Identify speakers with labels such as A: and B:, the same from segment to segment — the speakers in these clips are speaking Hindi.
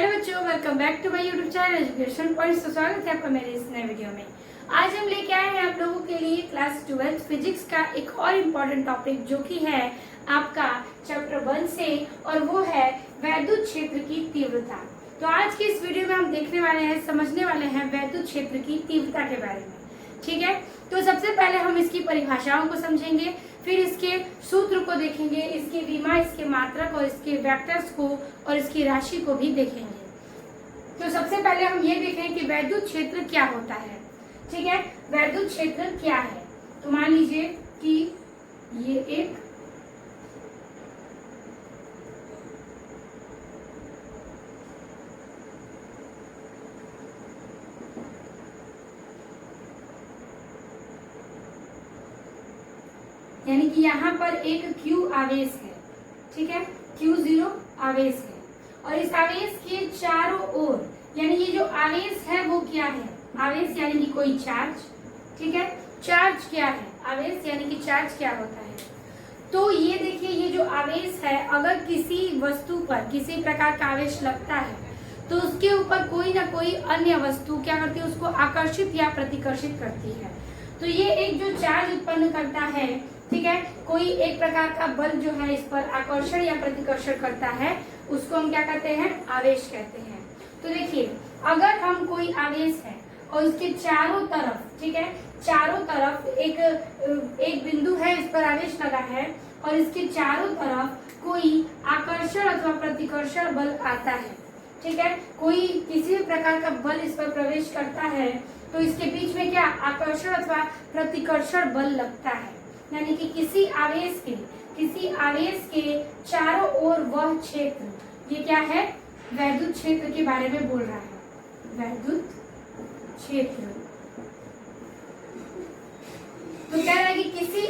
A: हेलो बच्चों, welcome back to my YouTube channel Education Points. तो स्वागत है आपका मेरे इस नए वीडियो में। आज हम लेके आए हैं आप लोगों के लिए क्लास 12 फिजिक्स का एक और इम्पोर्टेंट टॉपिक, जो कि है आपका चैप्टर 1 से, और वो है वैद्युत क्षेत्र की तीव्रता। तो आज की इस वीडियो में हम देखने वाले हैं, समझने वाले हैं वैद्युत क्षेत्र की तीव्रता के बारे में। ठीक है, तो सबसे पहले हम इसकी परिभाषाओं को समझेंगे, फिर इसके सूत्र को देखेंगे, इसकी विमा, इसके मात्रक और इसके वेक्टर्स को और इसकी राशि को भी देखेंगे। तो सबसे पहले हम ये देखें कि वैद्युत क्षेत्र क्या होता है। ठीक है, वैद्युत क्षेत्र क्या है। तो मान लीजिए कि ये एक यानी कि यहाँ पर एक Q आवेश है। ठीक है, Q0 आवेश है, और इस आवेश के चारों ओर, यानी ये जो आवेश है वो क्या है, आवेश यानी कि कोई चार्ज। ठीक है, चार्ज क्या है, आवेश यानी कि चार्ज क्या होता है। तो ये देखिए, ये जो आवेश है, अगर किसी वस्तु पर किसी प्रकार का आवेश लगता है तो उसके ऊपर कोई ना कोई अन्य वस्तु क्या करती है, उसको आकर्षित या प्रतिकर्षित करती है। तो ये एक जो चार्ज उत्पन्न करता है, ठीक है, कोई एक प्रकार का बल जो है इस पर आकर्षण या प्रतिकर्षण करता है, उसको हम क्या कहते हैं, आवेश कहते हैं। तो देखिए, अगर हम कोई आवेश है और इसके चारों तरफ, ठीक है, चारों तरफ एक बिंदु है, इस पर आवेश लगा है, और इसके चारों तरफ कोई आकर्षण अथवा प्रतिकर्षण बल आता है। ठीक है, कोई किसी भी प्रकार का बल इस पर प्रवेश करता है, तो इसके बीच में क्या आकर्षण अथवा प्रतिकर्षण बल लगता है। यानी कि किसी आवेश के चारों ओर वह क्षेत्र, ये क्या है, वैद्युत क्षेत्र के बारे में बोल रहा है, वैद्युत क्षेत्र। तो कह रहा है कि किसी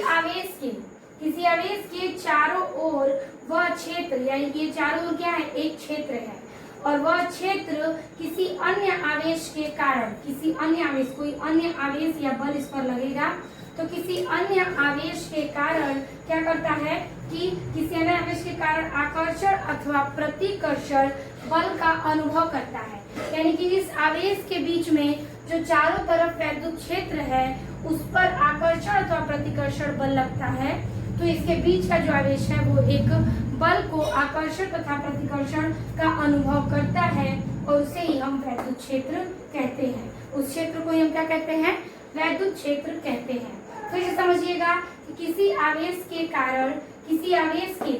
A: आवेश के चारों ओर वह क्षेत्र, यानी कि ये चारों ओर क्या है, एक क्षेत्र है, और वह क्षेत्र किसी अन्य आवेश के कारण, किसी अन्य आवेश, कोई अन्य आवेश या बल इस पर लगेगा, तो किसी अन्य आवेश के कारण क्या करता है कि किसी अन्य आवेश के कारण आकर्षण अथवा प्रतिकर्षण बल का अनुभव करता है। यानी कि इस आवेश के बीच में जो चारों तरफ वैद्युत क्षेत्र है, उस पर आकर्षण अथवा प्रतिकर्षण बल लगता है। तो इसके बीच का जो आवेश है वो एक बल को, आकर्षण तथा प्रतिकर्षण का अनुभव करता है, और उसे ही हम वैद्युत क्षेत्र कहते हैं। उस क्षेत्र को हम क्या कहते हैं, वैद्युत क्षेत्र कहते हैं। फिर से समझिएगा कि किसी आवेश के कारण, किसी आवेश के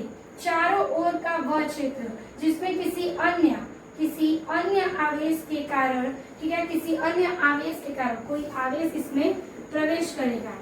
A: चारों ओर का वह क्षेत्र जिसमें किसी अन्य आवेश के कारण, ठीक है, किसी अन्य आवेश के कारण कोई आवेश इसमें प्रवेश करेगा,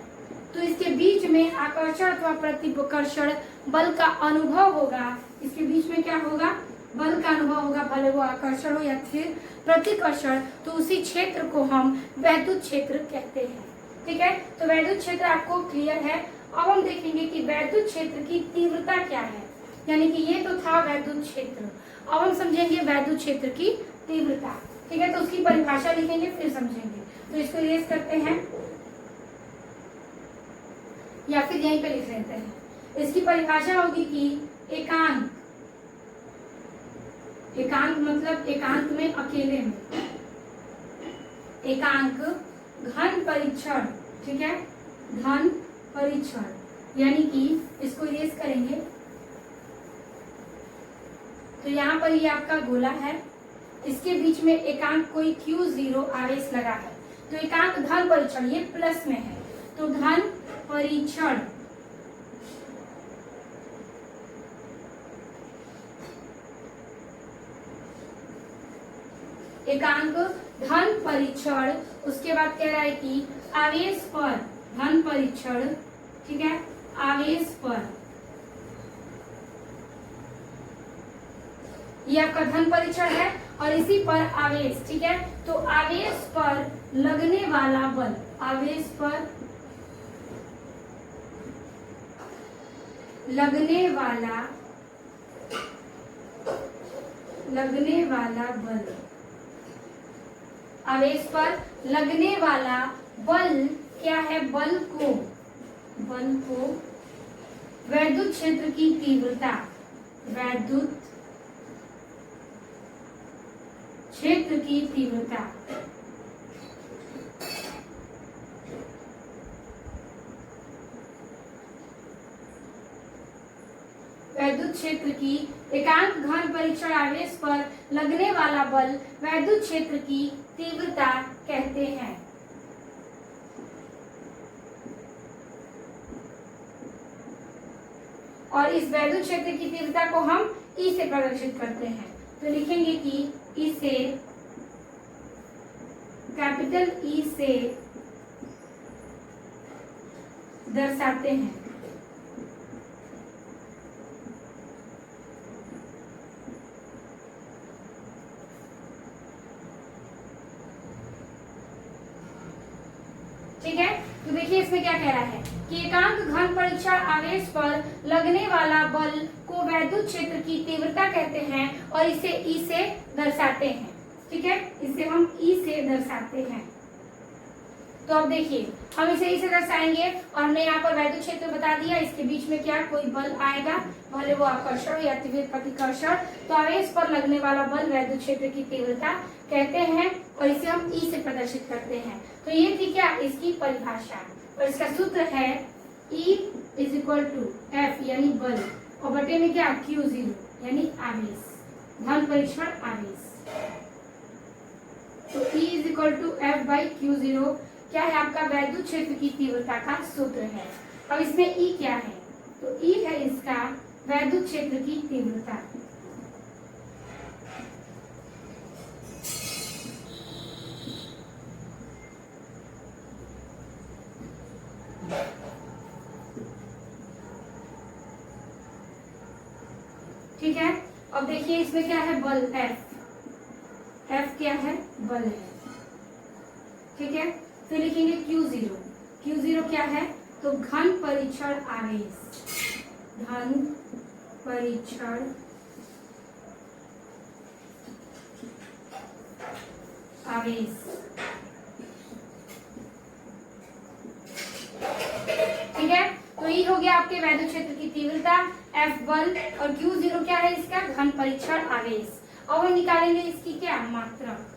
A: तो इसके बीच में आकर्षण अथवा प्रतिकर्षण बल का अनुभव होगा। इसके बीच में क्या होगा, बल का अनुभव होगा, भले वो आकर्षण हो या फिर प्रतिकर्षण। तो उसी क्षेत्र को हम वैद्युत क्षेत्र कहते हैं। ठीक है, तो वैद्युत क्षेत्र आपको क्लियर है। अब हम देखेंगे कि वैद्युत क्षेत्र की तीव्रता क्या है। यानी कि ये तो था वैद्युत क्षेत्र, अब हम समझेंगे वैद्युत क्षेत्र की तीव्रता। ठीक है, तो उसकी परिभाषा लिखेंगे, फिर समझेंगे। तो इसको इरेज करते हैं, या फिर यहीं पे लिख लेते हैं। इसकी परिभाषा होगी कि एकांक मतलब एकांत में, अकेले में, एकांक घन परीक्षण। ठीक है, घन परीक्षण, यानी कि इसको इरेज करेंगे। तो यहाँ पर ये आपका गोला है, इसके बीच में एकांक कोई Q0 आवेश लगा है, तो एकांक घन परीक्षण, ये प्लस में है, तो घन परीक्षण। एकांक घन परीक्षण। उसके बाद कह रहा है कि आवेश पर घन परीक्षण, ठीक है, आवेश पर, ये आपका घन परीक्षण है, और इसी पर आवेश। ठीक है, तो आवेश पर लगने वाला बल, आवेश पर लगने वाला बल, आवेश पर लगने वाला बल क्या है, बल को वैद्युत क्षेत्र की तीव्रता, वैद्युत क्षेत्र की तीव्रता। वैद्युत क्षेत्र की एकांक घन परीक्षण आवेश पर लगने वाला बल वैद्युत क्षेत्र की तीव्रता कहते हैं। और इस वैद्युत क्षेत्र की तीव्रता को हम ई से प्रदर्शित करते हैं। तो लिखेंगे कि इसे कैपिटल ई से दर्शाते हैं। ठीक है, तो देखिए इसमें क्या कह रहा है कि एकांक घन परीक्षण आवेश पर लगने वाला बल को वैद्युत क्षेत्र की तीव्रता कहते हैं और इसे ई से दर्शाते हैं। ठीक है, इसे हम ई से दर्शाते हैं। तो अब देखिए हम इसे ई से दर्शाएंगे और हमने यहाँ पर वैद्युत क्षेत्र बता दिया। इसके बीच में क्या कोई बल आएगा, भले वो आकर्षण या तीव्र प्रतिकर्षण, तो आवेश पर लगने वाला बल वैद्युत क्षेत्र की तीव्रता कहते हैं और इसे हम ई से प्रदर्शित करते हैं। तो ये थी क्या इसकी परिभाषा, और इसका सूत्र है E is equal to F यानी बल और बटे में क्या Q0 यानी आवेश, घन परीक्षण आवेश। तो E is equal to F by Q0 क्या है आपका वैद्युत क्षेत्र की तीव्रता का सूत्र है। अब इसमें E क्या है, तो E है इसका वैद्युत क्षेत्र की तीव्रता। ठीक है, अब देखिए इसमें क्या है बल F, F क्या है बल है। ठीक है, फिर लिखेंगे Q0, Q0 क्या है तो घन परीक्षण आवेश, घन परीक्षण आवेश। ठीक है, तो ये हो गया आपके वैद्युत क्षेत्र की तीव्रता, F बल और Q0 क्या है इसका घन परीक्षण आवेश। अब हम निकालेंगे इसकी क्या मात्रक,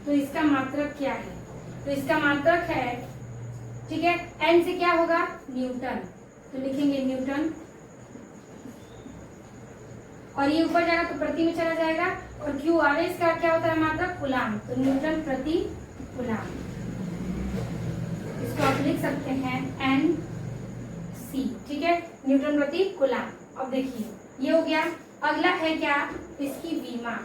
A: तो इसका मात्रक क्या है, तो इसका मात्रक है, ठीक है, N से क्या होगा न्यूटन, तो लिखेंगे न्यूटन और ये ऊपर जाएगा तो प्रति में चला जाएगा और Q आवेश का क्या होता है मात्रक कूलाम, तो न्यूटन प्रति कूलाम। इसको आप लिख सकते हैं NC। ठीक है, न्यूटन प्रति कूलाम। अब देखिए ये हो गया। अगला है क्या इसकी विमा,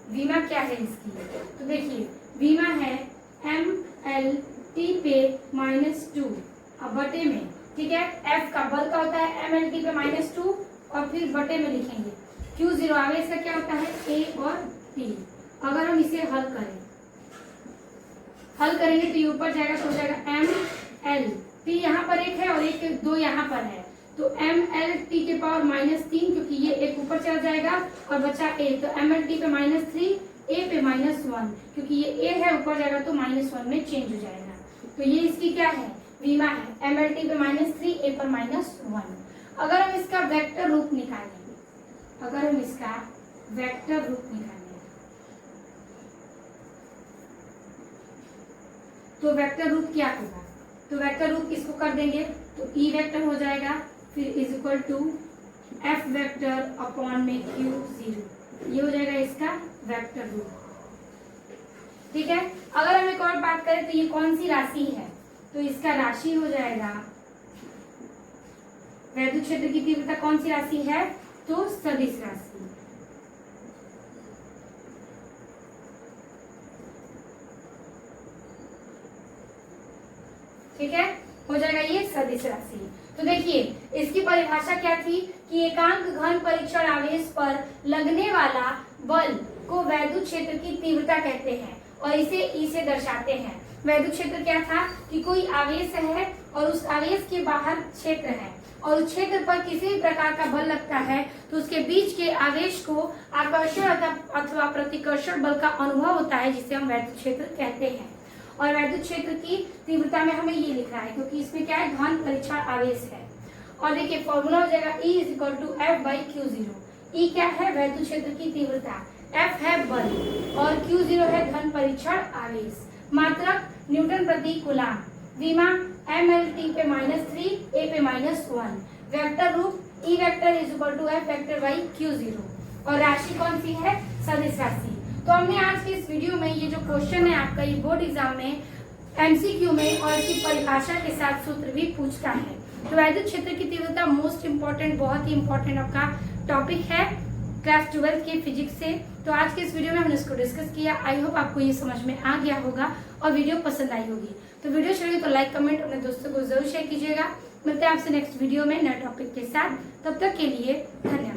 A: विमा क्या है इसकी, तो देखिए विमा है MLT पे -2 अब बटे में। ठीक है, F का बल का होता है MLT पे -2 और फिर बटे में लिखेंगे Q0 आवेश का क्या होता है A और T। अगर हम इसे हल करेंगे तो ये ऊपर जाएगा तो हो जाएगा ML, T यहाँ पर एक है और एक 2 यहाँ पर है, तो MLT के पावर -3 क्योंकि ये एक ऊपर चला जाएगा और बचा A, तो MLT पे -3 A पे -1 क्योंकि ये A है ऊपर जाएगा तो -1 में चेंज हो जाएगा। तो ये इसकी क्या है विमा है, MLT पे -3 A पर -1। अगर हम इसका वेक्टर रूप निकालेंगे, अगर हम इसका वेक्टर रूप निकालेंगे तो वेक्टर रूप क्या होगा, तो वेक्टर रूप इसको कर देंगे तो E वेक्टर हो जाएगा फिर is equal to F vector upon में Q0, ये हो जाएगा इसका वेक्टर रूप। ठीक है, अगर हम एक और बात करें तो ये कौन सी राशि है, तो इसका राशि हो जाएगा वैद्युत क्षेत्र की तीव्रता कौन सी राशि है, तो सदिश राशि। ठीक है, हो जाएगा ये सदिश राशि। तो देखिए इसकी परिभाषा क्या थी कि एकांक घन परीक्षण आवेश पर लगने वाला बल को वैद्युत क्षेत्र की तीव्रता कहते हैं और इसे ई से दर्शाते हैं। वैद्युत क्षेत्र क्या था कि कोई आवेश है और उस आवेश के बाहर क्षेत्र है और उस क्षेत्र पर किसी भी प्रकार का बल लगता है तो उसके बीच के आवेश को आकर्षण अथवा प्रतिकर्षण बल का अनुभव होता है, जिसे हम वैद्युत क्षेत्र कहते हैं। और वैद्युत क्षेत्र की तीव्रता में हमें ये लिखना है क्योंकि इसमें क्या है घन परीक्षण आवेश है। और देखिए फॉर्मूला हो जाएगा E is equal to F by Q zero. E क्या है, वैद्युत क्षेत्र की तीव्रता, एफ है बल और क्यू जीरो है धन परीक्षण आवेश। मात्रक न्यूटन प्रति कूलाम, विमा MLT पे -3 A पे -1। वेक्टर रूप E vector is equal to F vector by Q zero. और राशि कौन सी है, सदिश राशि। तो हमने आज के इस वीडियो में ये जो क्वेश्चन है आपका ये बोर्ड एग्जाम में MCQ में और इसकी परिभाषा के साथ सूत्र भी पूछता है। तो वैद्युत क्षेत्र की तीव्रता मोस्ट इंपॉर्टेंट, बहुत ही इंपॉर्टेंट आपका टॉपिक है क्लास 12 के फिजिक्स से। तो आज के इस वीडियो में हमने इसको डिस्कस किया। आई होप आपको ये समझ में आ गया होगा और वीडियो पसंद आई होगी। तो वीडियो अच्छी लगी तो लाइक कमेंट अपने दोस्तों को जरूर शेयर कीजिएगा। मिलते हैं आपसे नेक्स्ट वीडियो में नए टॉपिक के साथ। तब तक के लिए धन्यवाद।